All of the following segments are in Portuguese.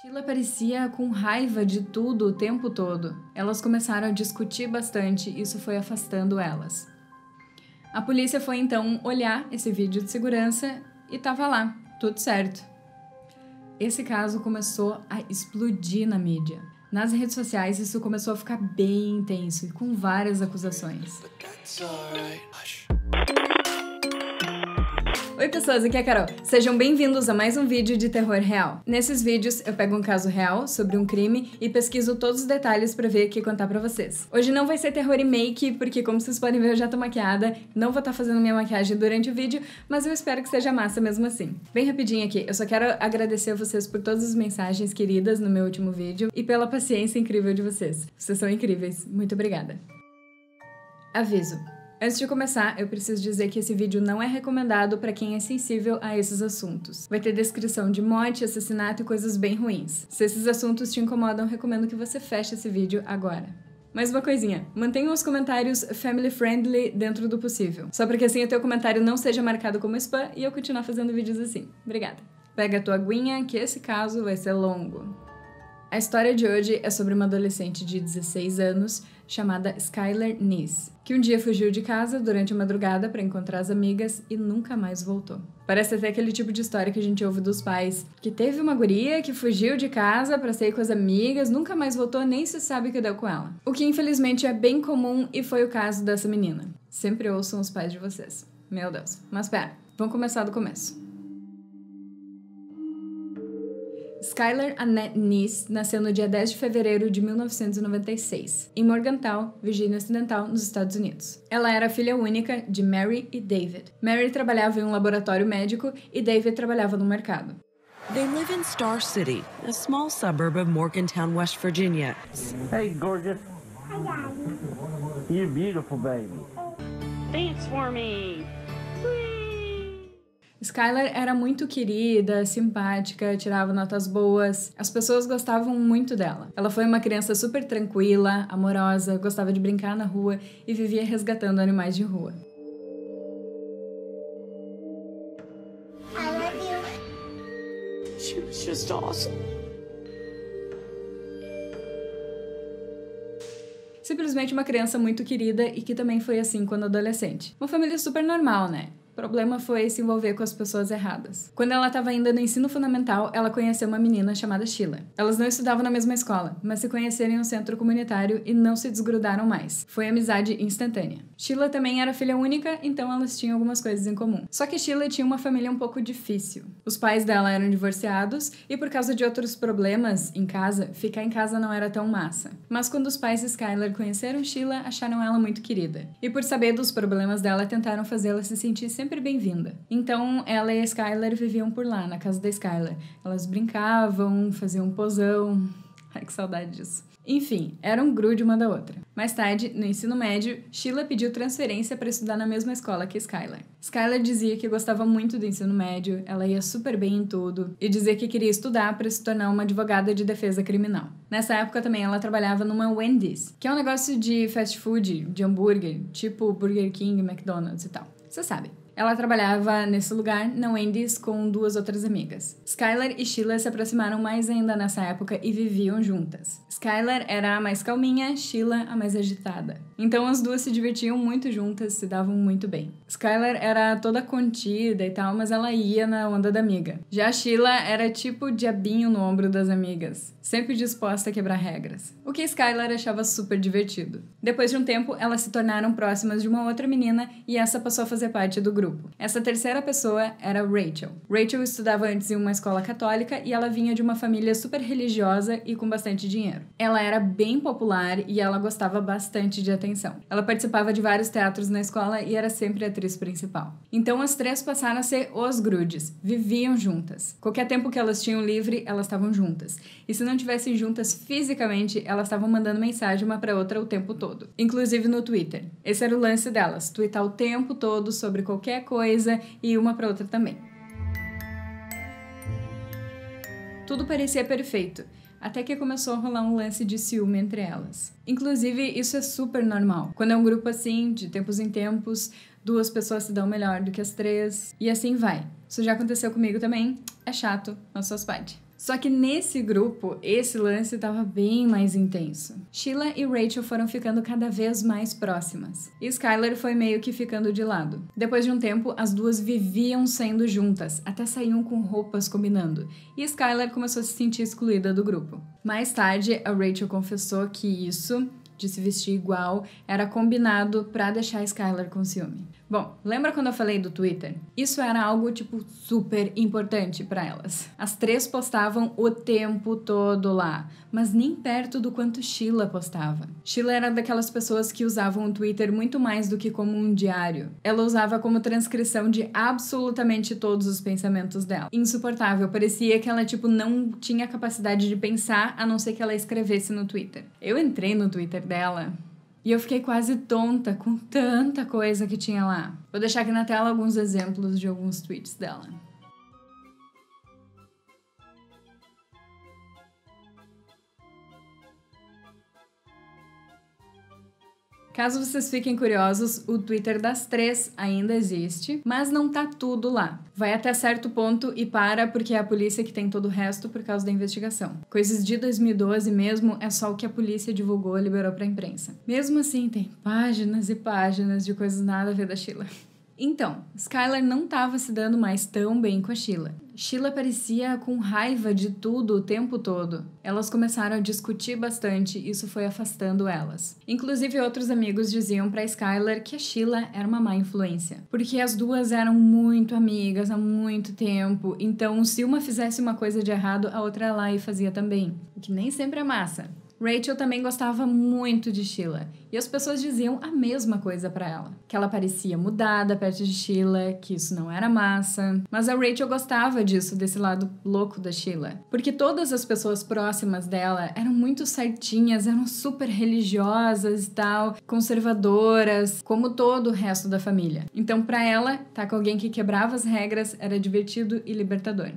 Sheila parecia com raiva de tudo o tempo todo. Elas começaram a discutir bastante e isso foi afastando elas. A polícia foi então olhar esse vídeo de segurança e tava lá, tudo certo. Esse caso começou a explodir na mídia. Nas redes sociais isso começou a ficar bem intenso e com várias acusações. Oi pessoas, aqui é a Carol. Sejam bem-vindos a mais um vídeo de terror real. Nesses vídeos eu pego um caso real sobre um crime e pesquiso todos os detalhes pra ver o que contar pra vocês. Hoje não vai ser terror e make, porque como vocês podem ver eu já tô maquiada, não vou estar fazendo minha maquiagem durante o vídeo, mas eu espero que seja massa mesmo assim. Bem rapidinho aqui, eu só quero agradecer a vocês por todas as mensagens queridas no meu último vídeo e pela paciência incrível de vocês. Vocês são incríveis, muito obrigada. Aviso. Antes de começar, eu preciso dizer que esse vídeo não é recomendado para quem é sensível a esses assuntos. Vai ter descrição de morte, assassinato e coisas bem ruins. Se esses assuntos te incomodam, recomendo que você feche esse vídeo agora. Mais uma coisinha, mantenham os comentários family friendly dentro do possível, só para que assim o teu comentário não seja marcado como spam e eu continuar fazendo vídeos assim. Obrigada. Pega a tua aguinha que esse caso vai ser longo. A história de hoje é sobre uma adolescente de 16 anos chamada Skylar Neese, que um dia fugiu de casa durante a madrugada para encontrar as amigas e nunca mais voltou. Parece até aquele tipo de história que a gente ouve dos pais, que teve uma guria que fugiu de casa para sair com as amigas, nunca mais voltou, nem se sabe o que deu com ela. O que infelizmente é bem comum e foi o caso dessa menina. Sempre ouçam os pais de vocês. Meu Deus. Mas pera, vamos começar do começo. Skylar Annette Neese nasceu no dia 10 de fevereiro de 1996, em Morgantown, Virgínia Ocidental, nos Estados Unidos. Ela era filha única de Mary e David. Mary trabalhava em um laboratório médico e David trabalhava no mercado. They live in Star City, a small suburb of Morgantown, West Virginia. Hey, gorgeous. Hi, Daddy. You're beautiful, baby. Dance for me. Skylar era muito querida, simpática, tirava notas boas. As pessoas gostavam muito dela. Ela foi uma criança super tranquila, amorosa, gostava de brincar na rua e vivia resgatando animais de rua. I love you. She was just awesome. Simplesmente uma criança muito querida e que também foi assim quando adolescente. Uma família super normal, né? O problema foi se envolver com as pessoas erradas. Quando ela estava ainda no ensino fundamental, ela conheceu uma menina chamada Sheila. Elas não estudavam na mesma escola, mas se conheceram em um centro comunitário e não se desgrudaram mais. Foi amizade instantânea. Sheila também era filha única, então elas tinham algumas coisas em comum. Só que Sheila tinha uma família um pouco difícil. Os pais dela eram divorciados e por causa de outros problemas em casa, ficar em casa não era tão massa. Mas quando os pais de Skylar conheceram Sheila, acharam ela muito querida. E por saber dos problemas dela, tentaram fazê-la se sentir sempre bem-vinda. Então, ela e a Skylar viviam por lá, na casa da Skylar. Elas brincavam, faziam pozão. Ai, que saudade disso. Enfim, era um grude uma da outra. Mais tarde, no ensino médio, Sheila pediu transferência para estudar na mesma escola que Skylar. Skylar dizia que gostava muito do ensino médio, ela ia super bem em tudo, e dizia que queria estudar para se tornar uma advogada de defesa criminal. Nessa época também ela trabalhava numa Wendy's, que é um negócio de fast food, de hambúrguer, tipo Burger King, McDonald's e tal. Você sabe. Ela trabalhava nesse lugar, na Wendy's, com duas outras amigas. Skylar e Sheila se aproximaram mais ainda nessa época e viviam juntas. Skylar era a mais calminha, Sheila a mais agitada. Então as duas se divertiam muito juntas, se davam muito bem. Skylar era toda contida e tal, mas ela ia na onda da amiga. Já a Sheila era tipo o diabinho no ombro das amigas, sempre disposta a quebrar regras. O que Skylar achava super divertido. Depois de um tempo, elas se tornaram próximas de uma outra menina e essa passou a fazer parte do grupo. Essa terceira pessoa era Rachel. Rachel estudava antes em uma escola católica e ela vinha de uma família super religiosa e com bastante dinheiro. Ela era bem popular e ela gostava bastante de atenção. Ela participava de vários teatros na escola e era sempre a atriz principal. Então as três passaram a ser os grudes, viviam juntas. Qualquer tempo que elas tinham livre, elas estavam juntas. E se não tivessem juntas fisicamente, elas estavam mandando mensagem uma pra outra o tempo todo. Inclusive no Twitter. Esse era o lance delas, tweetar o tempo todo sobre qualquer coisa e uma pra outra também. Tudo parecia perfeito, até que começou a rolar um lance de ciúme entre elas. Inclusive, isso é super normal. Quando é um grupo assim, de tempos em tempos, duas pessoas se dão melhor do que as três, e assim vai. Isso já aconteceu comigo também, é chato, mas faz parte. Só que nesse grupo, esse lance estava bem mais intenso. Sheila e Rachel foram ficando cada vez mais próximas. E Skylar foi meio que ficando de lado. Depois de um tempo, as duas viviam saindo juntas, até saíam com roupas combinando. E Skylar começou a se sentir excluída do grupo. Mais tarde, a Rachel confessou que isso, de se vestir igual, era combinado pra deixar Skylar com ciúme. Bom, lembra quando eu falei do Twitter? Isso era algo, super importante pra elas. As três postavam o tempo todo lá, mas nem perto do quanto Sheila postava. Sheila era daquelas pessoas que usavam o Twitter muito mais do que como um diário. Ela usava como transcrição de absolutamente todos os pensamentos dela. Insuportável, parecia que ela, não tinha capacidade de pensar, a não ser que ela escrevesse no Twitter. Eu entrei no Twitter dela e eu fiquei quase tonta com tanta coisa que tinha lá. Vou deixar aqui na tela alguns exemplos de alguns tweets dela. Caso vocês fiquem curiosos, o Twitter das três ainda existe, mas não tá tudo lá. Vai até certo ponto e para porque é a polícia que tem todo o resto por causa da investigação. Coisas de 2012 mesmo é só o que a polícia divulgou e liberou pra imprensa. Mesmo assim, tem páginas e páginas de coisas nada a ver da Sheila. Então, Skylar não estava se dando mais tão bem com a Sheila. Sheila parecia com raiva de tudo o tempo todo. Elas começaram a discutir bastante e isso foi afastando elas. Inclusive, outros amigos diziam pra Skylar que a Sheila era uma má influência. Porque as duas eram muito amigas há muito tempo, então se uma fizesse uma coisa de errado, a outra ia lá e fazia também. O que nem sempre é massa. Rachel também gostava muito de Sheila, e as pessoas diziam a mesma coisa pra ela. Que ela parecia mudada perto de Sheila, que isso não era massa. Mas a Rachel gostava disso, desse lado louco da Sheila. Porque todas as pessoas próximas dela eram muito certinhas, eram super religiosas e tal, conservadoras, como todo o resto da família. Então pra ela, tá com alguém que quebrava as regras era divertido e libertador.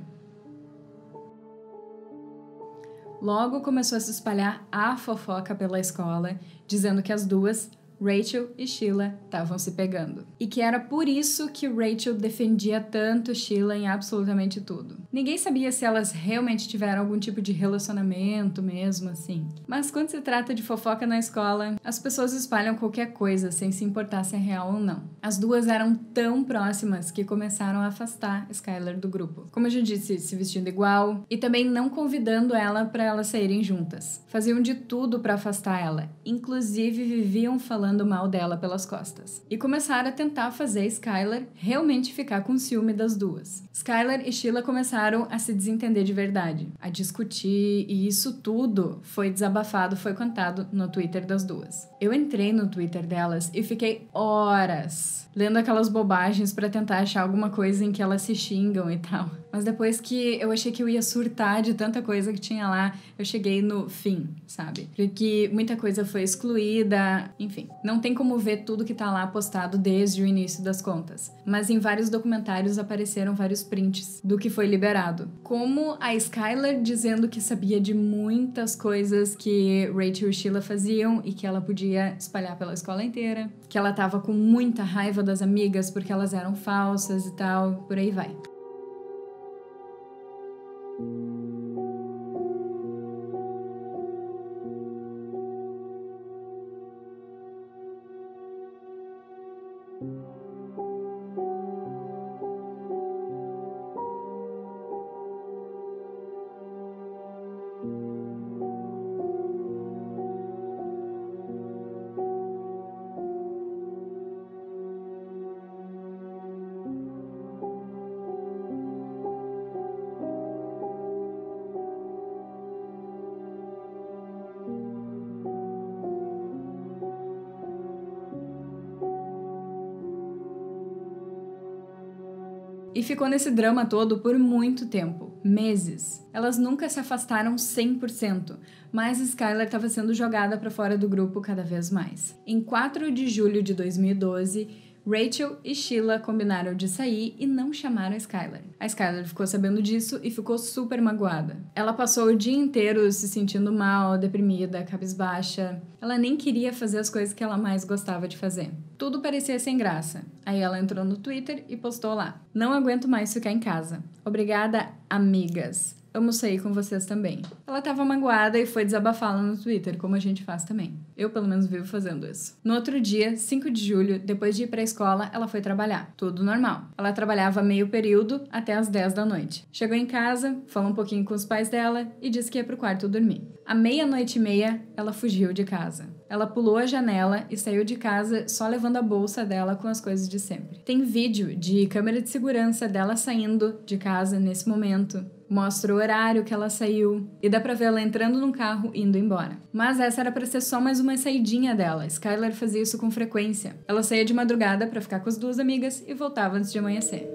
Logo começou a se espalhar a fofoca pela escola, dizendo que as duas, Rachel e Sheila, estavam se pegando. E que era por isso que Rachel defendia tanto Sheila em absolutamente tudo. Ninguém sabia se elas realmente tiveram algum tipo de relacionamento mesmo, assim. Mas quando se trata de fofoca na escola, as pessoas espalham qualquer coisa sem se importar se é real ou não. As duas eram tão próximas que começaram a afastar Skylar do grupo. Como eu já disse, se vestindo igual e também não convidando ela para elas saírem juntas. Faziam de tudo para afastar ela, inclusive viviam falando mal dela pelas costas. E começaram a tentar fazer Skylar realmente ficar com ciúme das duas. Skylar e Sheila começaram a se desentender de verdade, a discutir, e isso tudo foi desabafado, foi contado no Twitter das duas. Eu entrei no Twitter delas e fiquei horas lendo aquelas bobagens pra tentar achar alguma coisa em que elas se xingam e tal. Mas depois que eu achei que eu ia surtar de tanta coisa que tinha lá, eu cheguei no fim, sabe? Porque muita coisa foi excluída, enfim. Não tem como ver tudo que tá lá postado desde o início das contas. Mas em vários documentários apareceram vários prints do que foi liberado. Como a Skylar dizendo que sabia de muitas coisas que Rachel e Sheila faziam e que ela podia espalhar pela escola inteira. Que ela tava com muita raiva das amigas porque elas eram falsas e tal, por aí vai. E ficou nesse drama todo por muito tempo, meses. Elas nunca se afastaram 100%, mas Skylar estava sendo jogada para fora do grupo cada vez mais. Em 4 de julho de 2012, Rachel e Sheila combinaram de sair e não chamaram a Skylar. A Skylar ficou sabendo disso e ficou super magoada. Ela passou o dia inteiro se sentindo mal, deprimida, cabisbaixa. Ela nem queria fazer as coisas que ela mais gostava de fazer. Tudo parecia sem graça. Aí ela entrou no Twitter e postou lá: "Não aguento mais ficar em casa. Obrigada, amigas. amo sair com vocês também. Ela tava magoada e foi desabafá-la no Twitter, como a gente faz também. Eu, pelo menos, vivo fazendo isso. No outro dia, 5 de julho, depois de ir pra escola, ela foi trabalhar. Tudo normal. Ela trabalhava meio período até as 10 da noite. Chegou em casa, falou um pouquinho com os pais dela e disse que ia pro quarto dormir. À 00:30, ela fugiu de casa. Ela pulou a janela e saiu de casa só levando a bolsa dela com as coisas de sempre. Tem vídeo de câmera de segurança dela saindo de casa nesse momento. Mostra o horário que ela saiu e dá pra ver ela entrando num carro e indo embora. Mas essa era pra ser só mais uma saidinha dela. Skylar fazia isso com frequência. Ela saía de madrugada pra ficar com as duas amigas e voltava antes de amanhecer.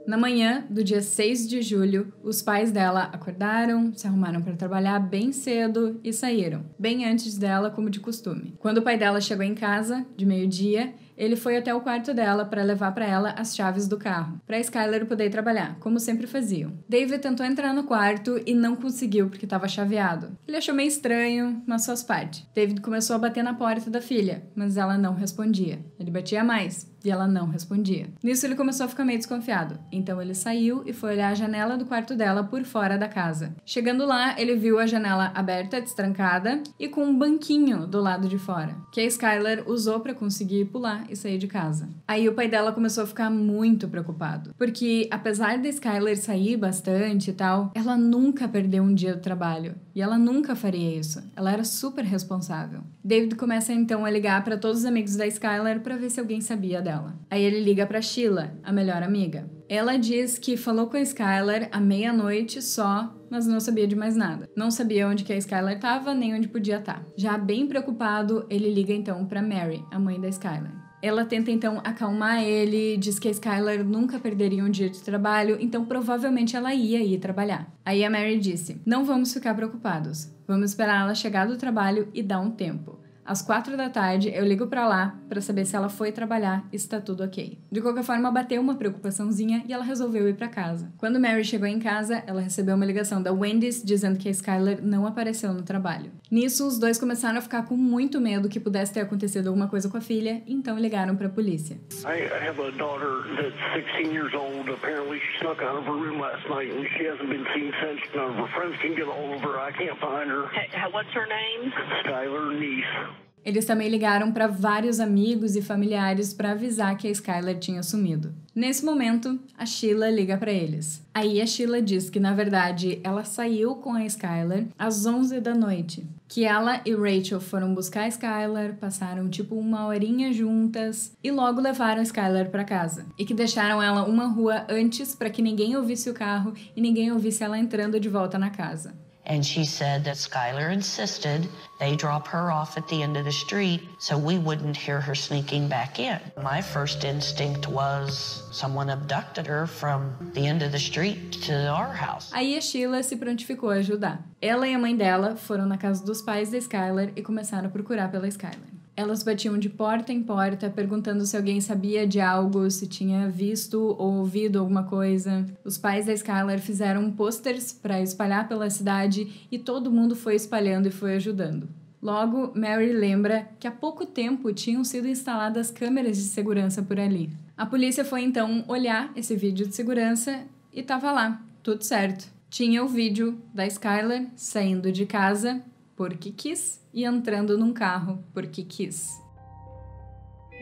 Na manhã do dia 6 de julho, os pais dela acordaram, se arrumaram para trabalhar bem cedo e saíram, bem antes dela, como de costume. Quando o pai dela chegou em casa, de meio-dia, ele foi até o quarto dela para levar para ela as chaves do carro, para Skylar poder ir trabalhar, como sempre faziam. David tentou entrar no quarto e não conseguiu porque estava chaveado. Ele achou meio estranho, mas faz parte. David começou a bater na porta da filha, mas ela não respondia. Ele batia mais e ela não respondia. Nisso ele começou a ficar meio desconfiado. Então ele saiu e foi olhar a janela do quarto dela por fora da casa. Chegando lá, ele viu a janela aberta, destrancada e com um banquinho do lado de fora, que a Skylar usou para conseguir pular e sair de casa. Aí o pai dela começou a ficar muito preocupado, porque apesar da Skylar sair bastante e tal, ela nunca perdeu um dia do trabalho. E ela nunca faria isso. Ela era super responsável. David começa então a ligar para todos os amigos da Skylar para ver se alguém sabia dela. Aí ele liga para Sheila, a melhor amiga. Ela diz que falou com a Skylar à 00:00 só, mas não sabia de mais nada. Não sabia onde que a Skylar estava, nem onde podia estar. Já bem preocupado, ele liga então para Mary, a mãe da Skylar. Ela tenta então acalmar ele, diz que a Skylar nunca perderia um dia de trabalho, então provavelmente ela ia ir trabalhar. Aí a Mary disse: não vamos ficar preocupados, vamos esperar ela chegar do trabalho e dar um tempo. Às 4 da tarde, eu ligo pra lá pra saber se ela foi trabalhar e se tá tudo ok. De qualquer forma, bateu uma preocupaçãozinha e ela resolveu ir pra casa. Quando Mary chegou em casa, ela recebeu uma ligação da Wendy's dizendo que a Skylar não apareceu no trabalho. Nisso, os dois começaram a ficar com muito medo que pudesse ter acontecido alguma coisa com a filha, então ligaram pra polícia. I have a daughter that's 16 years old. Apparently she snuck out of her room last night and she hasn't been seen since. None of her friends can get a hold of her. I can't find her. What's her name? Skylar Neese. Eles também ligaram para vários amigos e familiares para avisar que a Skylar tinha sumido. Nesse momento, a Sheila liga para eles. Aí a Sheila diz que, na verdade, ela saiu com a Skylar às 11 da noite. Que ela e Rachel foram buscar a Skylar, passaram tipo 1 horinha juntas e logo levaram a Skylar para casa. E que deixaram ela uma rua antes para que ninguém ouvisse o carro e ninguém ouvisse ela entrando de volta na casa. And she said that Skylar insisted they drop her off at the end of the street so we wouldn't hear her sneaking back in. My first instinct was someone abducted her from the end of the street to our house. Aí a Sheila se prontificou a ajudar. Ela e a mãe dela foram na casa dos pais da Skylar e começaram a procurar pela Skylar. Elas batiam de porta em porta, perguntando se alguém sabia de algo, se tinha visto ou ouvido alguma coisa. Os pais da Skylar fizeram posters para espalhar pela cidade e todo mundo foi espalhando e foi ajudando. Logo, Mary lembra que há pouco tempo tinham sido instaladas câmeras de segurança por ali. A polícia foi então olhar esse vídeo de segurança e tava lá, tudo certo. Tinha o vídeo da Skylar saindo de casa porque quis e entrando num carro porque quis.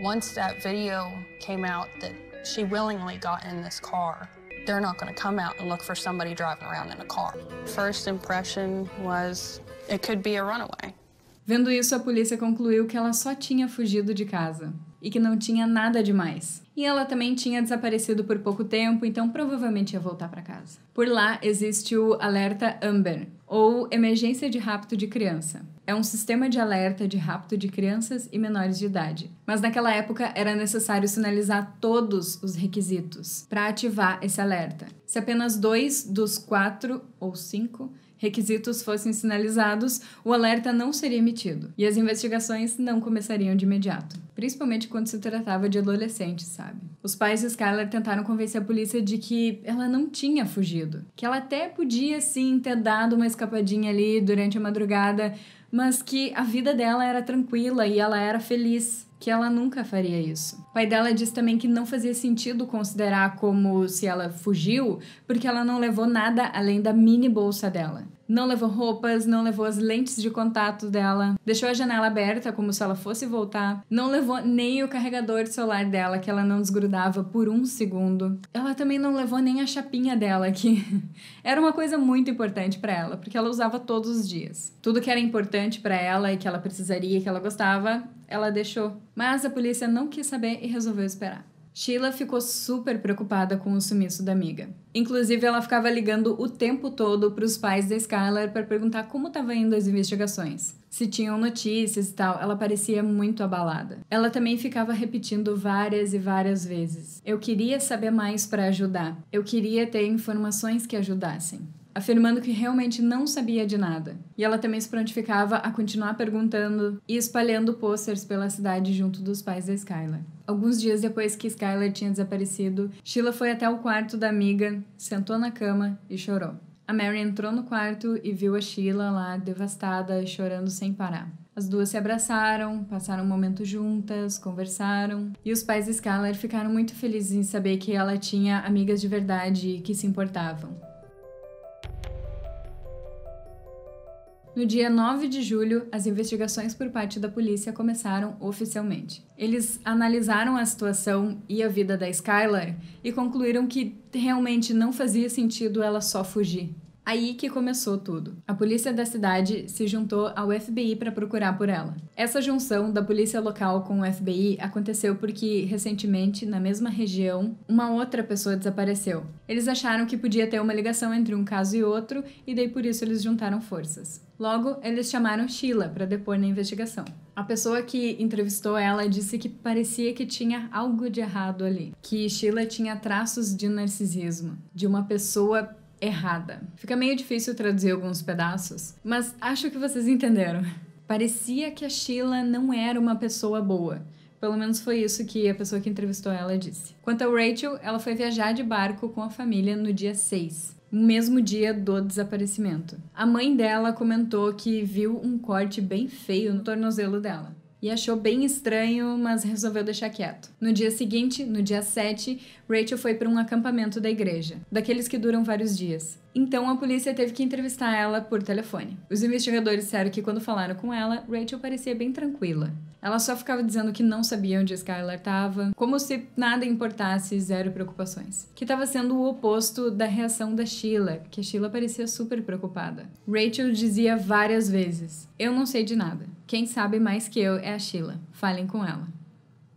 Once that video came out that she willingly got in this car, they're not going to come out and look for somebody driving around in a car. First impression was it could be a runaway. Vendo isso, a polícia concluiu que ela só tinha fugido de casa e que não tinha nada demais. E ela também tinha desaparecido por pouco tempo, então provavelmente ia voltar para casa. Por lá existe o Alerta Amber, ou Emergência de Rapto de Criança. É um sistema de alerta de rapto de crianças e menores de idade. Mas naquela época era necessário sinalizar todos os requisitos para ativar esse alerta. Se apenas 2 dos 4 ou 5 requisitos fossem sinalizados, o alerta não seria emitido e as investigações não começariam de imediato, principalmente quando se tratava de adolescentes, sabe? Os pais de Skylar tentaram convencer a polícia de que ela não tinha fugido, que ela até podia sim ter dado uma escapadinha ali durante a madrugada, mas que a vida dela era tranquila e ela era feliz. que ela nunca faria isso. O pai dela disse também que não fazia sentido considerar como se ela fugiu, porque ela não levou nada além da mini bolsa dela. Não levou roupas, não levou as lentes de contato dela, deixou a janela aberta como se ela fosse voltar, não levou nem o carregador de celular dela, que ela não desgrudava por um segundo. Ela também não levou nem a chapinha dela, que era uma coisa muito importante pra ela, porque ela usava todos os dias. Tudo que era importante pra ela e que ela precisaria e que ela gostava, ela deixou. Mas a polícia não quis saber e resolveu esperar. Sheila ficou super preocupada com o sumiço da amiga. Inclusive, ela ficava ligando o tempo todo para os pais da Skylar para perguntar como estavam indo as investigações. Se tinham notícias e tal, ela parecia muito abalada. Ela também ficava repetindo várias e várias vezes: eu queria saber mais para ajudar. Eu queria ter informações que ajudassem. Afirmando que realmente não sabia de nada. E ela também se prontificava a continuar perguntando e espalhando posters pela cidade junto dos pais da Skylar. Alguns dias depois que Skylar tinha desaparecido, Sheila foi até o quarto da amiga, sentou na cama e chorou. A Mary entrou no quarto e viu a Sheila lá, devastada, chorando sem parar. As duas se abraçaram, passaram um momento juntas, conversaram, e os pais de Skylar ficaram muito felizes em saber que ela tinha amigas de verdade que se importavam. No dia 9 de julho, as investigações por parte da polícia começaram oficialmente. Eles analisaram a situação e a vida da Skylar e concluíram que realmente não fazia sentido ela só fugir. Aí que começou tudo. A polícia da cidade se juntou ao FBI para procurar por ela. Essa junção da polícia local com o FBI aconteceu porque, recentemente, na mesma região, uma outra pessoa desapareceu. Eles acharam que podia ter uma ligação entre um caso e outro, e daí por isso eles juntaram forças. Logo, eles chamaram Sheila para depor na investigação. A pessoa que entrevistou ela disse que parecia que tinha algo de errado ali, que Sheila tinha traços de narcisismo, de uma pessoa errada. Fica meio difícil traduzir alguns pedaços, mas acho que vocês entenderam. Parecia que a Sheila não era uma pessoa boa. Pelo menos foi isso que a pessoa que entrevistou ela disse. Quanto a Rachel, ela foi viajar de barco com a família no dia 6. No mesmo dia do desaparecimento. A mãe dela comentou que viu um corte bem feio no tornozelo dela. E achou bem estranho, mas resolveu deixar quieto. No dia seguinte, no dia 7, Rachel foi para um acampamento da igreja, daqueles que duram vários dias. Então a polícia teve que entrevistar ela por telefone. Os investigadores disseram que quando falaram com ela, Rachel parecia bem tranquila. Ela só ficava dizendo que não sabia onde a Skylar estava, como se nada importasse, zero preocupações. Que estava sendo o oposto da reação da Sheila, que a Sheila parecia super preocupada. Rachel dizia várias vezes: eu não sei de nada. Quem sabe mais que eu é a Sheila. Falem com ela.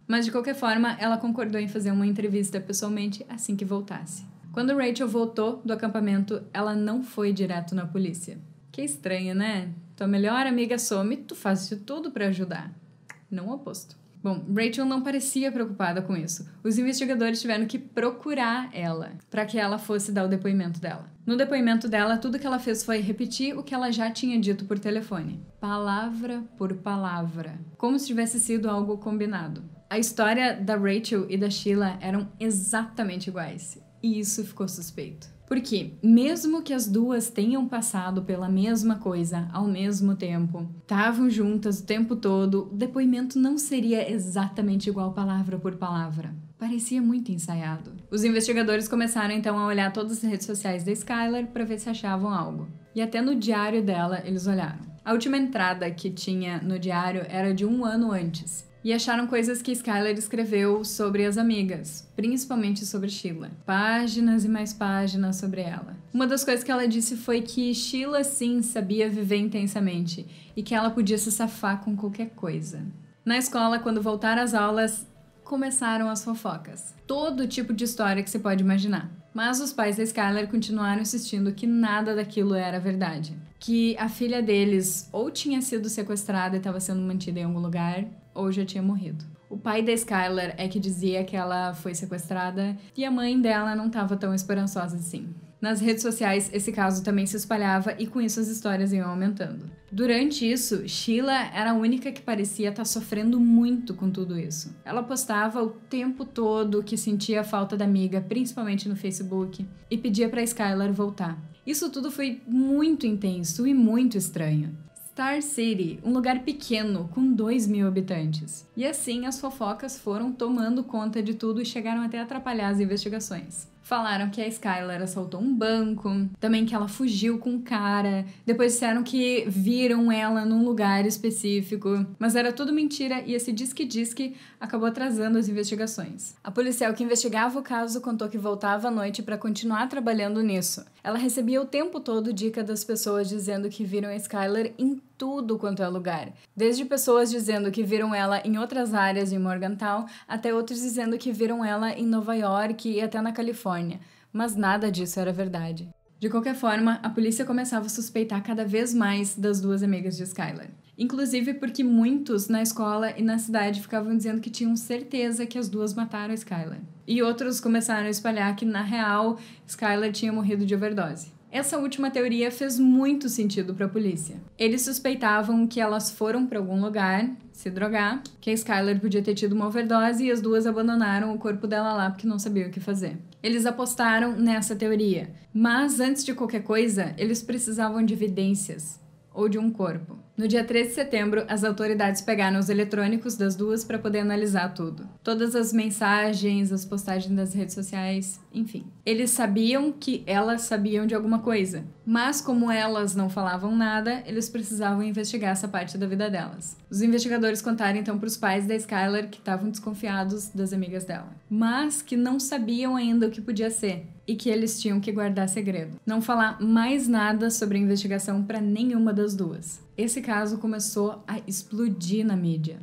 Mas de qualquer forma, ela concordou em fazer uma entrevista pessoalmente assim que voltasse. Quando Rachel voltou do acampamento, ela não foi direto na polícia. Que estranho, né? Tua melhor amiga some, tu faz de tudo pra ajudar. Não o oposto. Bom, Rachel não parecia preocupada com isso. Os investigadores tiveram que procurar ela para que ela fosse dar o depoimento dela. No depoimento dela, tudo que ela fez foi repetir o que ela já tinha dito por telefone. Palavra por palavra. Como se tivesse sido algo combinado. A história da Rachel e da Sheila eram exatamente iguais. E isso ficou suspeito. Porque, mesmo que as duas tenham passado pela mesma coisa ao mesmo tempo, estavam juntas o tempo todo, o depoimento não seria exatamente igual palavra por palavra. Parecia muito ensaiado. Os investigadores começaram então a olhar todas as redes sociais da Skylar para ver se achavam algo. E até no diário dela eles olharam. A última entrada que tinha no diário era de 1 ano antes. E acharam coisas que Skylar escreveu sobre as amigas, principalmente sobre Sheila. Páginas e mais páginas sobre ela. Uma das coisas que ela disse foi que Sheila sim sabia viver intensamente e que ela podia se safar com qualquer coisa. Na escola, quando voltaram às aulas, começaram as fofocas. Todo tipo de história que você pode imaginar. Mas os pais da Skylar continuaram insistindo que nada daquilo era verdade. Que a filha deles ou tinha sido sequestrada e estava sendo mantida em algum lugar, ou já tinha morrido. O pai da Skylar é que dizia que ela foi sequestrada e a mãe dela não estava tão esperançosa assim. Nas redes sociais, esse caso também se espalhava e com isso as histórias iam aumentando. Durante isso, Sheila era a única que parecia estar sofrendo muito com tudo isso. Ela postava o tempo todo que sentia a falta da amiga, principalmente no Facebook, e pedia para Skylar voltar. Isso tudo foi muito intenso e muito estranho. Star City, um lugar pequeno com 2.000 habitantes. E assim as fofocas foram tomando conta de tudo e chegaram até a atrapalhar as investigações. Falaram que a Skylar assaltou um banco, também que ela fugiu com um cara, depois disseram que viram ela num lugar específico, mas era tudo mentira e esse disque acabou atrasando as investigações. A policial que investigava o caso contou que voltava à noite para continuar trabalhando nisso. Ela recebia o tempo todo dica das pessoas dizendo que viram a Skylar em tudo quanto é lugar. Desde pessoas dizendo que viram ela em outras áreas em Morgantown, até outros dizendo que viram ela em Nova York e até na Califórnia. Mas nada disso era verdade. De qualquer forma, a polícia começava a suspeitar cada vez mais das duas amigas de Skylar. Inclusive porque muitos na escola e na cidade ficavam dizendo que tinham certeza que as duas mataram a Skylar. E outros começaram a espalhar que, na real, Skylar tinha morrido de overdose. Essa última teoria fez muito sentido para a polícia. Eles suspeitavam que elas foram para algum lugar se drogar, que a Skylar podia ter tido uma overdose e as duas abandonaram o corpo dela lá porque não sabiam o que fazer. Eles apostaram nessa teoria, mas antes de qualquer coisa, eles precisavam de evidências ou de um corpo. No dia 13 de setembro, as autoridades pegaram os eletrônicos das duas para poder analisar tudo. Todas as mensagens, as postagens das redes sociais, enfim. Eles sabiam que elas sabiam de alguma coisa, mas como elas não falavam nada, eles precisavam investigar essa parte da vida delas. Os investigadores contaram então para os pais da Skylar que estavam desconfiados das amigas dela, mas que não sabiam ainda o que podia ser e que eles tinham que guardar segredo. Não falar mais nada sobre a investigação para nenhuma das duas. Esse caso começou a explodir na mídia.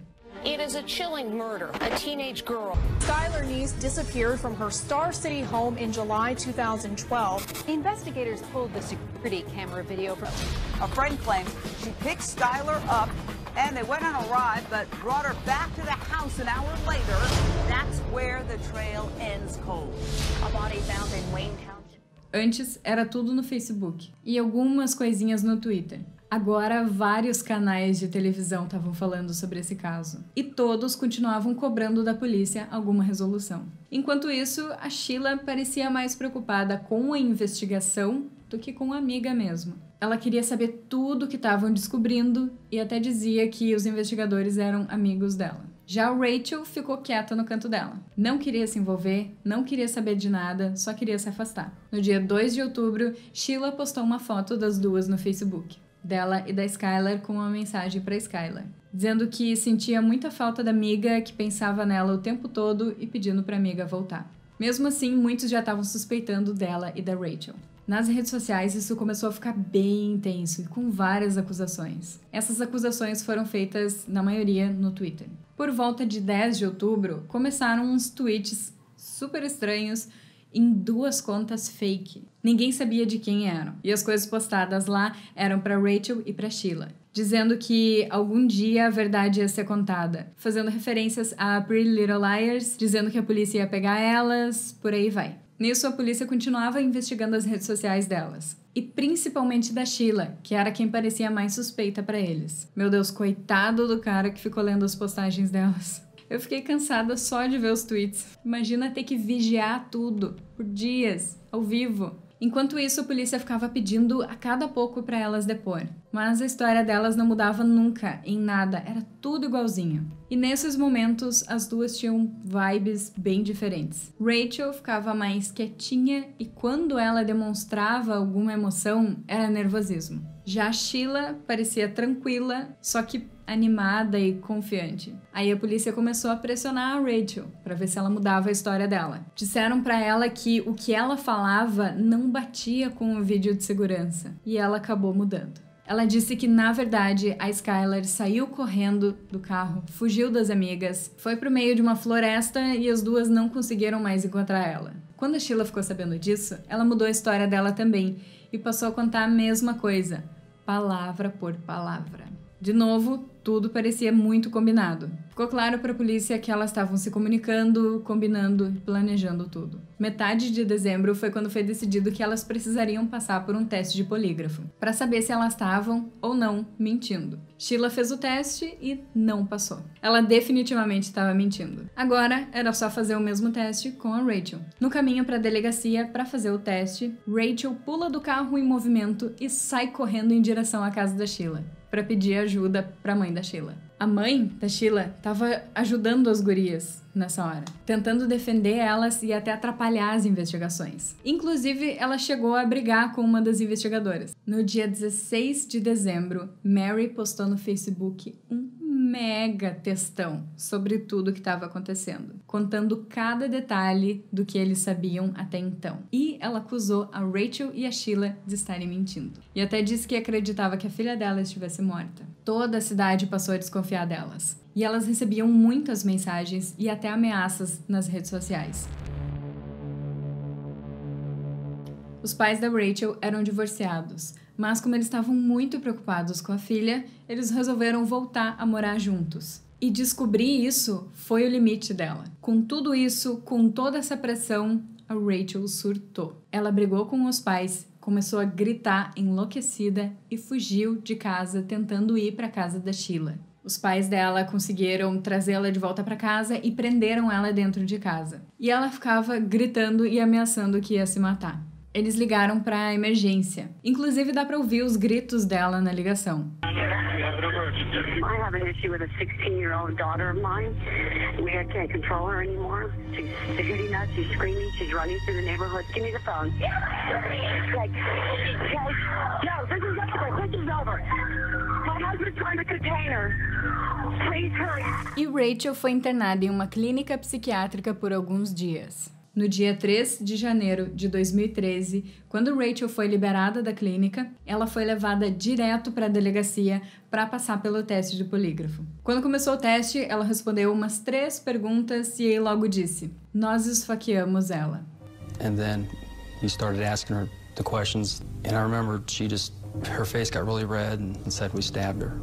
It is a chilling murder. A teenage girl. Skylar Neese disappeared from her Star City home in July 2012. Investigators pulled the security camera video from... A friend claims she picked Skylar up and they went on a ride but brought her back to the house an hour later. That's where the trail ends cold. A body found in Wayne Township. Antes era tudo no Facebook e algumas coisinhas no Twitter. Agora, vários canais de televisão estavam falando sobre esse caso. E todos continuavam cobrando da polícia alguma resolução. Enquanto isso, a Sheila parecia mais preocupada com a investigação do que com a amiga mesmo. Ela queria saber tudo o que estavam descobrindo e até dizia que os investigadores eram amigos dela. Já o Rachel ficou quieta no canto dela. Não queria se envolver, não queria saber de nada, só queria se afastar. No dia 2 de outubro, Sheila postou uma foto das duas no Facebook. Dela e da Skylar com uma mensagem para Skylar, dizendo que sentia muita falta da amiga, que pensava nela o tempo todo e pedindo para a amiga voltar. Mesmo assim, muitos já estavam suspeitando dela e da Rachel. Nas redes sociais, isso começou a ficar bem intenso e com várias acusações. Essas acusações foram feitas, na maioria, no Twitter. Por volta de 10 de outubro, começaram uns tweets super estranhos em duas contas fake. Ninguém sabia de quem eram. E as coisas postadas lá eram para Rachel e para Sheila, dizendo que algum dia a verdade ia ser contada, fazendo referências a Pretty Little Liars, dizendo que a polícia ia pegar elas, por aí vai. Nisso, a polícia continuava investigando as redes sociais delas. E principalmente da Sheila, que era quem parecia mais suspeita para eles. Meu Deus, coitado do cara que ficou lendo as postagens delas. Eu fiquei cansada só de ver os tweets. Imagina ter que vigiar tudo, por dias, ao vivo. Enquanto isso, a polícia ficava pedindo a cada pouco para elas depor. Mas a história delas não mudava nunca, em nada, era tudo igualzinho. E nesses momentos, as duas tinham vibes bem diferentes. Rachel ficava mais quietinha e quando ela demonstrava alguma emoção, era nervosismo. Já a Sheila parecia tranquila, só que animada e confiante. Aí a polícia começou a pressionar a Rachel para ver se ela mudava a história dela. Disseram para ela que o que ela falava não batia com o vídeo de segurança e ela acabou mudando. Ela disse que, na verdade, a Skylar saiu correndo do carro, fugiu das amigas, foi pro meio de uma floresta e as duas não conseguiram mais encontrar ela. Quando a Sheila ficou sabendo disso, ela mudou a história dela também e passou a contar a mesma coisa, palavra por palavra. De novo, tudo parecia muito combinado. Ficou claro para a polícia que elas estavam se comunicando, combinando e planejando tudo. Metade de dezembro foi quando foi decidido que elas precisariam passar por um teste de polígrafo, para saber se elas estavam ou não mentindo. Sheila fez o teste e não passou. Ela definitivamente estava mentindo. Agora era só fazer o mesmo teste com a Rachel. No caminho para a delegacia para fazer o teste, Rachel pula do carro em movimento e sai correndo em direção à casa da Sheila. para pedir ajuda para a mãe da Sheila. A mãe da Sheila estava ajudando as gurias nessa hora, tentando defender elas e até atrapalhar as investigações. Inclusive, ela chegou a brigar com uma das investigadoras. No dia 16 de dezembro, Mary postou no Facebook um mega textão sobre tudo o que estava acontecendo, contando cada detalhe do que eles sabiam até então. E ela acusou a Rachel e a Sheila de estarem mentindo. E até disse que acreditava que a filha dela estivesse morta. Toda a cidade passou a desconfiar delas. E elas recebiam muitas mensagens e até ameaças nas redes sociais. Os pais da Rachel eram divorciados, mas como eles estavam muito preocupados com a filha, eles resolveram voltar a morar juntos. E descobrir isso foi o limite dela. Com tudo isso, com toda essa pressão, a Rachel surtou. Ela brigou com os pais, começou a gritar enlouquecida e fugiu de casa tentando ir para a casa da Sheila. Os pais dela conseguiram trazê-la de volta para casa e prenderam ela dentro de casa. E ela ficava gritando e ameaçando que ia se matar. Eles ligaram para a emergência. Inclusive dá para ouvir os gritos dela na ligação. I have an issue with a 16-year-old daughter of mine. I can't control her anymore. She's shooting us, she's screaming, she's running through the neighborhood. Give me the phone. Like, no, this is over. This is over. My husband's trying to contain her. Please hurry. E Rachel foi internada em uma clínica psiquiátrica por alguns dias. No dia 3 de janeiro de 2013, quando Rachel foi liberada da clínica, ela foi levada direto para a delegacia para passar pelo teste de polígrafo. Quando começou o teste, ela respondeu umas 3 perguntas e aí logo disse: "Nós esfaqueamos ela." And then he started asking her the questions, and I remember her face got really red and said we stabbed her.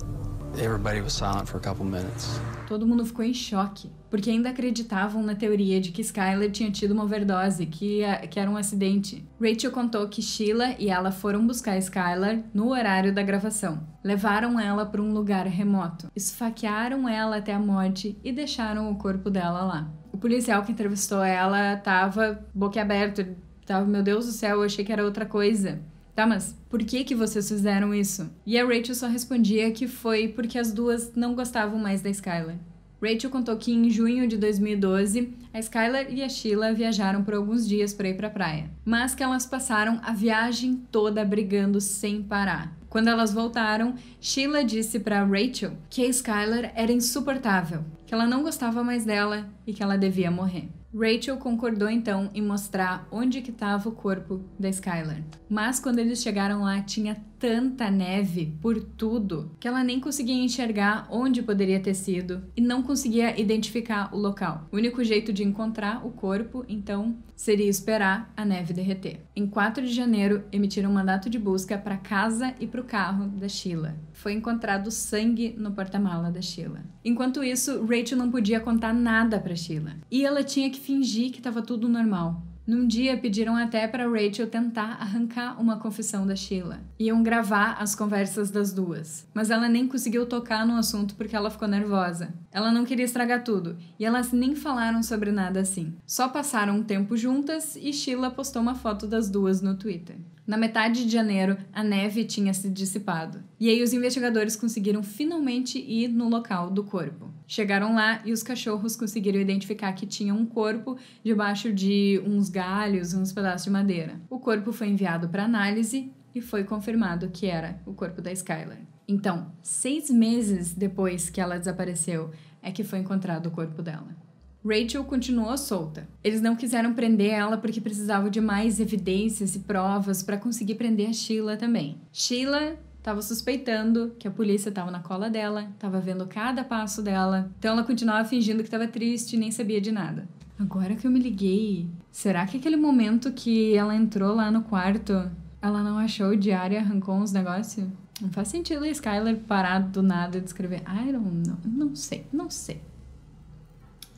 Everybody was silent for a couple minutes. Todo mundo ficou em choque, porque ainda acreditavam na teoria de que Skylar tinha tido uma overdose, que era um acidente. Rachel contou que Sheila e ela foram buscar Skylar no horário da gravação. Levaram ela para um lugar remoto, esfaquearam ela até a morte e deixaram o corpo dela lá. O policial que entrevistou ela tava boquiaberto, tava, meu Deus do céu, eu achei que era outra coisa. Tá, mas por que vocês fizeram isso? E a Rachel só respondia que foi porque as duas não gostavam mais da Skylar. Rachel contou que em junho de 2012, a Skylar e a Sheila viajaram por alguns dias para ir pra praia, mas que elas passaram a viagem toda brigando sem parar. Quando elas voltaram, Sheila disse para Rachel que a Skylar era insuportável, que ela não gostava mais dela e que ela devia morrer. Rachel concordou então em mostrar onde que estava o corpo da Skylar. Mas quando eles chegaram lá, tinha tanta neve por tudo que ela nem conseguia enxergar onde poderia ter sido e não conseguia identificar o local. O único jeito de encontrar o corpo, então, seria esperar a neve derreter. Em 4 de janeiro, emitiram um mandato de busca para a casa e para o carro da Sheila. Foi encontrado sangue no porta-mala da Sheila. Enquanto isso, Rachel não podia contar nada para Sheila. E ela tinha que fingir que estava tudo normal. Num dia, pediram até para Rachel tentar arrancar uma confissão da Sheila. Iam gravar as conversas das duas. Mas ela nem conseguiu tocar no assunto porque ela ficou nervosa. Ela não queria estragar tudo. E elas nem falaram sobre nada assim. Só passaram um tempo juntas e Sheila postou uma foto das duas no Twitter. Na metade de janeiro, a neve tinha se dissipado. E aí os investigadores conseguiram finalmente ir no local do corpo. Chegaram lá e os cachorros conseguiram identificar que tinha um corpo debaixo de uns galhos, uns pedaços de madeira. O corpo foi enviado para análise e foi confirmado que era o corpo da Skylar. Então, 6 meses depois que ela desapareceu, é que foi encontrado o corpo dela. Rachel continuou solta. Eles não quiseram prender ela porque precisavam de mais evidências e provas para conseguir prender a Sheila também. Sheila estava suspeitando que a polícia estava na cola dela, estava vendo cada passo dela, então ela continuava fingindo que estava triste e nem sabia de nada. Agora que eu me liguei, será que aquele momento que ela entrou lá no quarto, ela não achou o diário e arrancou uns negócios? Não faz sentido a Skylar parar do nada de escrever I don't know, não sei.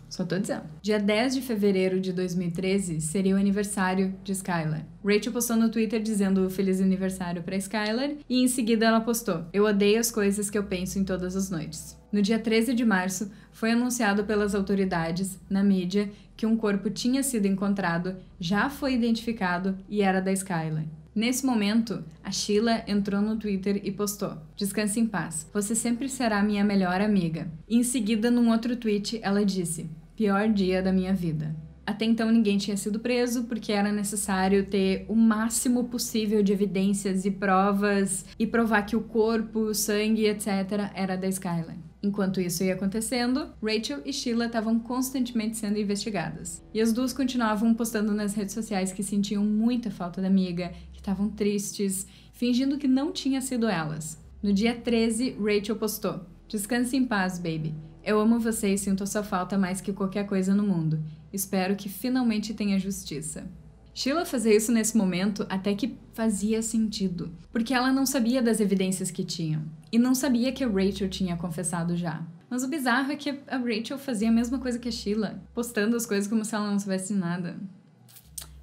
Só tô dizendo. Dia 10 de fevereiro de 2013 seria o aniversário de Skylar. Rachel postou no Twitter dizendo feliz aniversário pra Skylar e em seguida ela postou: "Eu odeio as coisas que eu penso em todas as noites." No dia 13 de março, foi anunciado pelas autoridades, na mídia, que um corpo tinha sido encontrado, já foi identificado e era da Skylar. Nesse momento, a Sheila entrou no Twitter e postou: "Descanse em paz, você sempre será minha melhor amiga." E em seguida, num outro tweet, ela disse: "Pior dia da minha vida." Até então ninguém tinha sido preso porque era necessário ter o máximo possível de evidências e provas e provar que o corpo, o sangue, etc. era da Skylar. Enquanto isso ia acontecendo, Rachel e Sheila estavam constantemente sendo investigadas. E as duas continuavam postando nas redes sociais que sentiam muita falta da amiga, que estavam tristes, fingindo que não tinha sido elas. No dia 13, Rachel postou: "Descanse em paz, baby. Eu amo você e sinto a sua falta mais que qualquer coisa no mundo. Espero que finalmente tenha justiça." Sheila fazia isso nesse momento até que fazia sentido, porque ela não sabia das evidências que tinham, e não sabia que a Rachel tinha confessado já. Mas o bizarro é que a Rachel fazia a mesma coisa que a Sheila, postando as coisas como se ela não soubesse nada.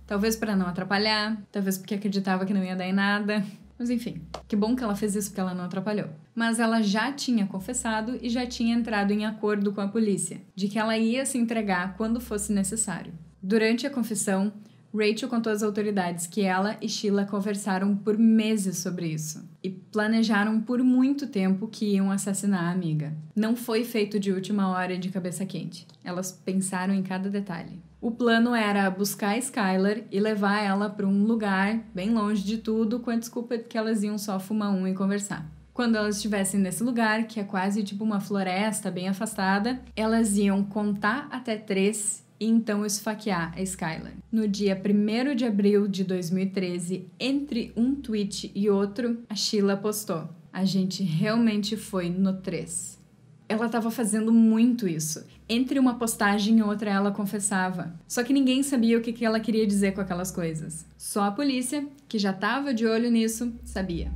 Talvez para não atrapalhar, talvez porque acreditava que não ia dar em nada. Mas enfim, que bom que ela fez isso porque ela não atrapalhou. Mas ela já tinha confessado e já tinha entrado em acordo com a polícia, de que ela ia se entregar quando fosse necessário. Durante a confissão, Rachel contou às autoridades que ela e Sheila conversaram por meses sobre isso e planejaram por muito tempo que iam assassinar a amiga. Não foi feito de última hora e de cabeça quente. Elas pensaram em cada detalhe. O plano era buscar a Skylar e levar ela para um lugar bem longe de tudo com a desculpa de que elas iam só fumar e conversar. Quando elas estivessem nesse lugar, que é quase tipo uma floresta bem afastada, elas iam contar até 3 e então esfaquear a Skylar. No dia 1º de abril de 2013, entre um tweet e outro, a Sheila postou: "A gente realmente foi no 3. Ela estava fazendo muito isso. Entre uma postagem e outra ela confessava. Só que ninguém sabia o que ela queria dizer com aquelas coisas. Só a polícia, que já estava de olho nisso, sabia.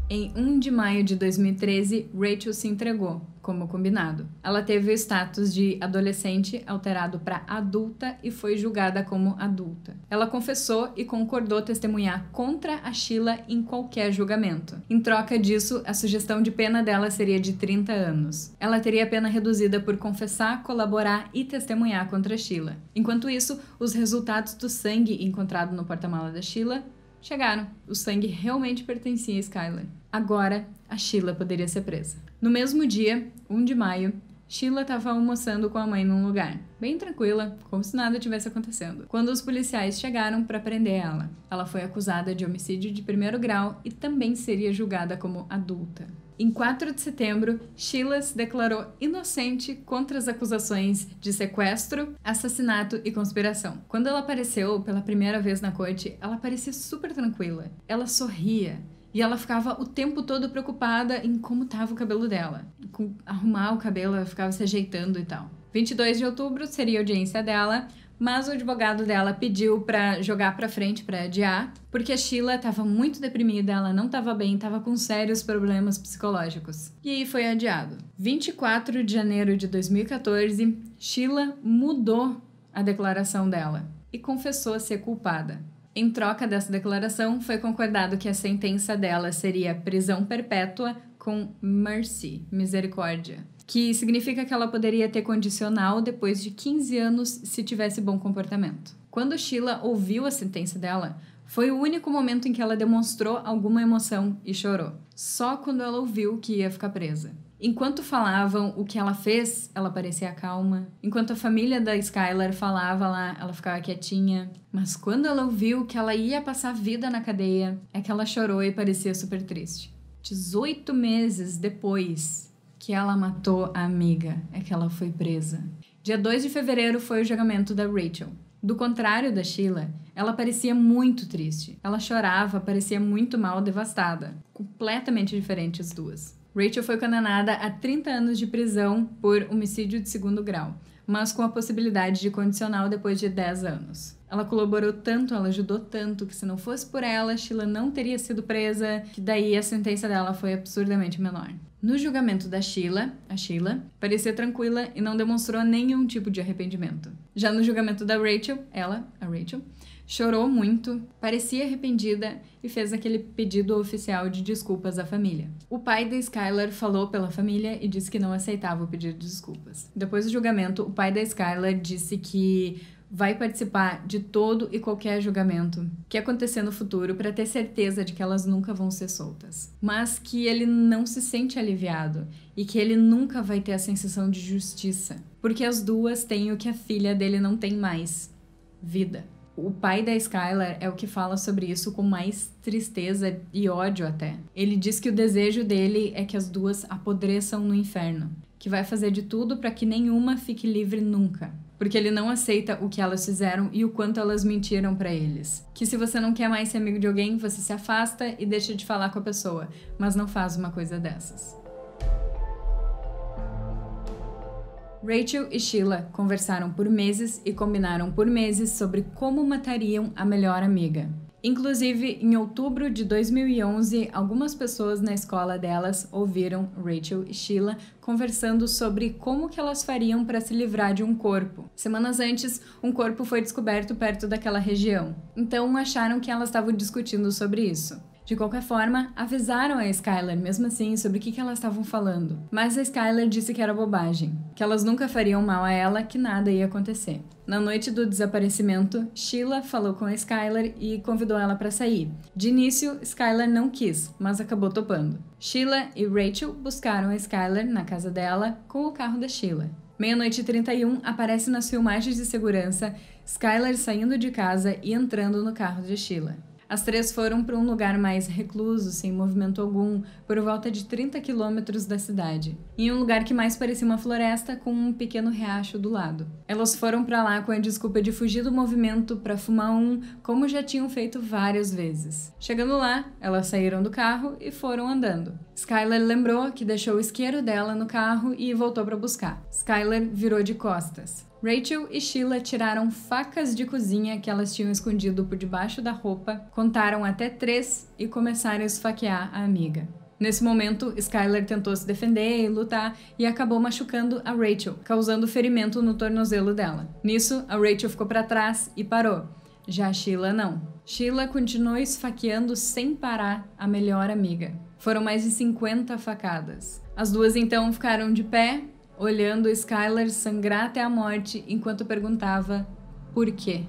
Em 1 de maio de 2013, Rachel se entregou, como combinado. Ela teve o status de adolescente alterado para adulta e foi julgada como adulta. Ela confessou e concordou testemunhar contra a Sheila em qualquer julgamento. Em troca disso, a sugestão de pena dela seria de 30 anos. Ela teria a pena reduzida por confessar, colaborar e testemunhar contra a Sheila. Enquanto isso, os resultados do sangue encontrado no porta-mala da Sheila chegaram. O sangue realmente pertencia a Skylar. Agora, a Sheila poderia ser presa. No mesmo dia, 1 de maio, Sheila estava almoçando com a mãe num lugar, bem tranquila, como se nada tivesse acontecendo, quando os policiais chegaram para prender ela. Ela foi acusada de homicídio de 1º grau e também seria julgada como adulta. Em 4 de setembro, Sheila se declarou inocente contra as acusações de sequestro, assassinato e conspiração. Quando ela apareceu pela primeira vez na corte, ela parecia super tranquila. Ela sorria e ela ficava o tempo todo preocupada em como estava o cabelo dela. Com arrumar o cabelo, ela ficava se ajeitando e tal. 22 de outubro seria a audiência dela, mas o advogado dela pediu para jogar para frente, para adiar, porque a Sheila estava muito deprimida, ela não estava bem, estava com sérios problemas psicológicos. E aí foi adiado. 24 de janeiro de 2014, Sheila mudou a declaração dela e confessou ser culpada. Em troca dessa declaração, foi concordado que a sentença dela seria prisão perpétua com mercy, misericórdia, que significa que ela poderia ter condicional depois de 15 anos se tivesse bom comportamento. Quando Sheila ouviu a sentença dela, foi o único momento em que ela demonstrou alguma emoção e chorou. Só quando ela ouviu que ia ficar presa. Enquanto falavam o que ela fez, ela parecia calma. Enquanto a família da Skylar falava lá, ela ficava quietinha. Mas quando ela ouviu que ela ia passar a vida na cadeia, é que ela chorou e parecia super triste. 18 meses depois que ela matou a amiga, é que ela foi presa. Dia 2 de fevereiro foi o julgamento da Rachel. Do contrário da Sheila, ela parecia muito triste. Ela chorava, parecia muito mal, devastada. Completamente diferentes as duas. Rachel foi condenada a 30 anos de prisão por homicídio de 2º grau, mas com a possibilidade de condicional depois de 10 anos. Ela colaborou tanto, ela ajudou tanto, que se não fosse por ela, Sheila não teria sido presa, que daí a sentença dela foi absurdamente menor. No julgamento da Sheila, a Sheila parecia tranquila e não demonstrou nenhum tipo de arrependimento. Já no julgamento da Rachel, a Rachel, chorou muito, parecia arrependida e fez aquele pedido oficial de desculpas à família. O pai da Skylar falou pela família e disse que não aceitava o pedido de desculpas. Depois do julgamento, o pai da Skylar disse que vai participar de todo e qualquer julgamento que acontecer no futuro para ter certeza de que elas nunca vão ser soltas. Mas que ele não se sente aliviado e que ele nunca vai ter a sensação de justiça, porque as duas têm o que a filha dele não tem mais: vida. O pai da Skylar é o que fala sobre isso com mais tristeza e ódio até. Ele diz que o desejo dele é que as duas apodreçam no inferno, que vai fazer de tudo para que nenhuma fique livre nunca, porque ele não aceita o que elas fizeram e o quanto elas mentiram para eles. Que se você não quer mais ser amigo de alguém, você se afasta e deixa de falar com a pessoa, mas não faz uma coisa dessas. Rachel e Sheila conversaram por meses e combinaram por meses sobre como matariam a melhor amiga. Inclusive, em outubro de 2011, algumas pessoas na escola delas ouviram Rachel e Sheila conversando sobre como que elas fariam para se livrar de um corpo. Semanas antes, um corpo foi descoberto perto daquela região. Então, acharam que elas estavam discutindo sobre isso. De qualquer forma, avisaram a Skylar mesmo assim sobre o que elas estavam falando. Mas a Skylar disse que era bobagem, que elas nunca fariam mal a ela, que nada ia acontecer. Na noite do desaparecimento, Sheila falou com a Skylar e convidou ela para sair. De início, Skylar não quis, mas acabou topando. Sheila e Rachel buscaram a Skylar na casa dela com o carro da Sheila. Meia-noite e 31 aparece nas filmagens de segurança Skylar saindo de casa e entrando no carro de Sheila. As três foram para um lugar mais recluso, sem movimento algum, por volta de 30 quilômetros da cidade, em um lugar que mais parecia uma floresta com um pequeno riacho do lado. Elas foram para lá com a desculpa de fugir do movimento para fumar como já tinham feito várias vezes. Chegando lá, elas saíram do carro e foram andando. Skylar lembrou que deixou o isqueiro dela no carro e voltou para buscar. Skylar virou de costas. Rachel e Sheila tiraram facas de cozinha que elas tinham escondido por debaixo da roupa, contaram até 3 e começaram a esfaquear a amiga. Nesse momento, Skylar tentou se defender e lutar e acabou machucando a Rachel, causando ferimento no tornozelo dela. Nisso, a Rachel ficou para trás e parou. Já a Sheila não. Sheila continuou esfaqueando sem parar a melhor amiga. Foram mais de 50 facadas. As duas então ficaram de pé, olhando Skylar sangrar até a morte enquanto perguntava por quê.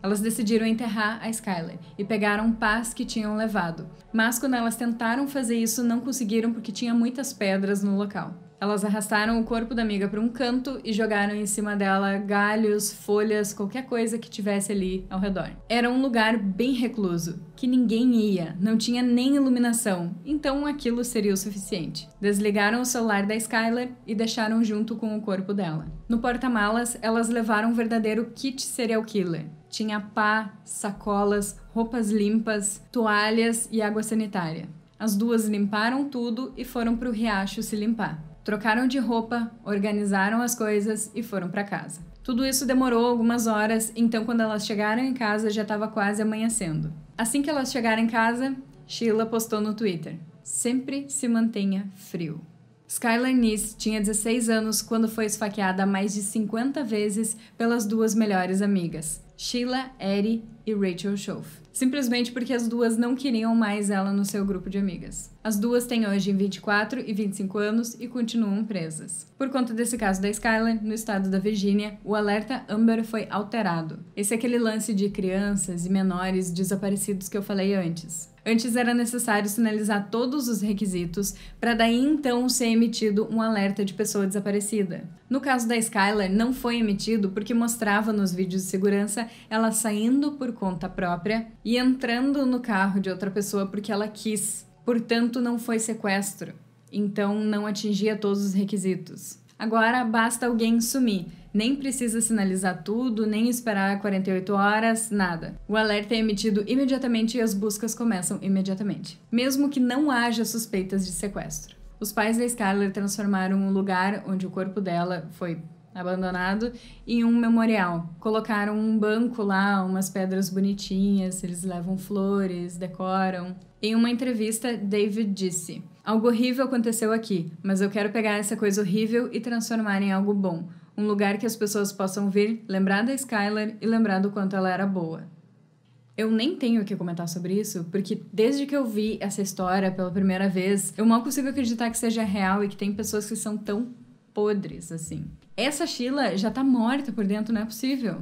Elas decidiram enterrar a Skylar e pegaram pás que tinham levado. Mas quando elas tentaram fazer isso, não conseguiram porque tinha muitas pedras no local. Elas arrastaram o corpo da amiga para um canto e jogaram em cima dela galhos, folhas, qualquer coisa que tivesse ali ao redor. Era um lugar bem recluso, que ninguém ia, não tinha nem iluminação, então aquilo seria o suficiente. Desligaram o celular da Skylar e deixaram junto com o corpo dela. No porta-malas, elas levaram um verdadeiro kit serial killer. Tinha pá, sacolas, roupas limpas, toalhas e água sanitária. As duas limparam tudo e foram para o riacho se limpar. Trocaram de roupa, organizaram as coisas e foram para casa. Tudo isso demorou algumas horas, então quando elas chegaram em casa já estava quase amanhecendo. Assim que elas chegaram em casa, Sheila postou no Twitter: "Sempre se mantenha frio." Skylar Neese tinha 16 anos quando foi esfaqueada mais de 50 vezes pelas duas melhores amigas, Sheila Eddy e Rachel Schoaf. Simplesmente porque as duas não queriam mais ela no seu grupo de amigas. As duas têm hoje 24 e 25 anos e continuam presas. Por conta desse caso da Skylar, no estado da Virgínia, o alerta Amber foi alterado. Esse é aquele lance de crianças e menores desaparecidos que eu falei antes. Antes era necessário sinalizar todos os requisitos para daí então ser emitido um alerta de pessoa desaparecida. No caso da Skylar, não foi emitido porque mostrava nos vídeos de segurança ela saindo por conta própria e entrando no carro de outra pessoa porque ela quis. Portanto, não foi sequestro. Então, não atingia todos os requisitos. Agora, basta alguém sumir. Nem precisa sinalizar tudo, nem esperar 48 horas, nada. O alerta é emitido imediatamente e as buscas começam imediatamente, mesmo que não haja suspeitas de sequestro. Os pais da Skylar transformaram o lugar onde o corpo dela foi abandonado em um memorial. Colocaram um banco lá, umas pedras bonitinhas, eles levam flores, decoram. Em uma entrevista, David disse: "Algo horrível aconteceu aqui, mas eu quero pegar essa coisa horrível e transformar em algo bom. Um lugar que as pessoas possam vir, lembrar da Skylar e lembrar do quanto ela era boa." Eu nem tenho o que comentar sobre isso, porque desde que eu vi essa história pela primeira vez, eu mal consigo acreditar que seja real e que tem pessoas que são tão podres assim. Essa Sheila já tá morta por dentro, não é possível.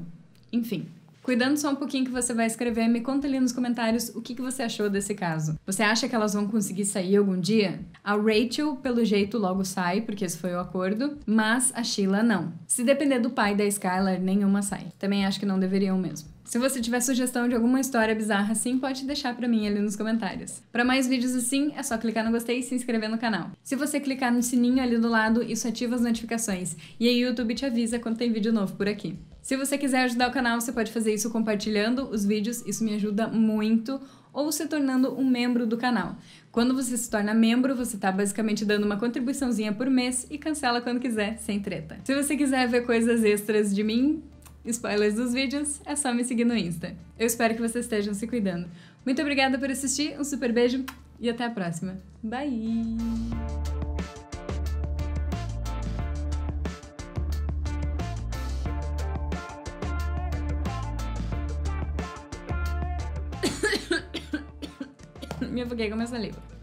Enfim. Cuidando só um pouquinho que você vai escrever, me conta ali nos comentários o que você achou desse caso. Você acha que elas vão conseguir sair algum dia? A Rachel, pelo jeito, logo sai, porque esse foi o acordo, mas a Sheila não. Se depender do pai da Skylar, nenhuma sai. Também acho que não deveriam mesmo. Se você tiver sugestão de alguma história bizarra assim, pode deixar pra mim ali nos comentários. Para mais vídeos assim, é só clicar no gostei e se inscrever no canal. Se você clicar no sininho ali do lado, isso ativa as notificações, e aí o YouTube te avisa quando tem vídeo novo por aqui. Se você quiser ajudar o canal, você pode fazer isso compartilhando os vídeos, isso me ajuda muito, ou se tornando um membro do canal. Quando você se torna membro, você tá basicamente dando uma contribuiçãozinha por mês e cancela quando quiser, sem treta. Se você quiser ver coisas extras de mim, spoilers dos vídeos, é só me seguir no Insta. Eu espero que vocês estejam se cuidando. Muito obrigada por assistir, um super beijo e até a próxima. Bye! Me afoguei com a minha saliva.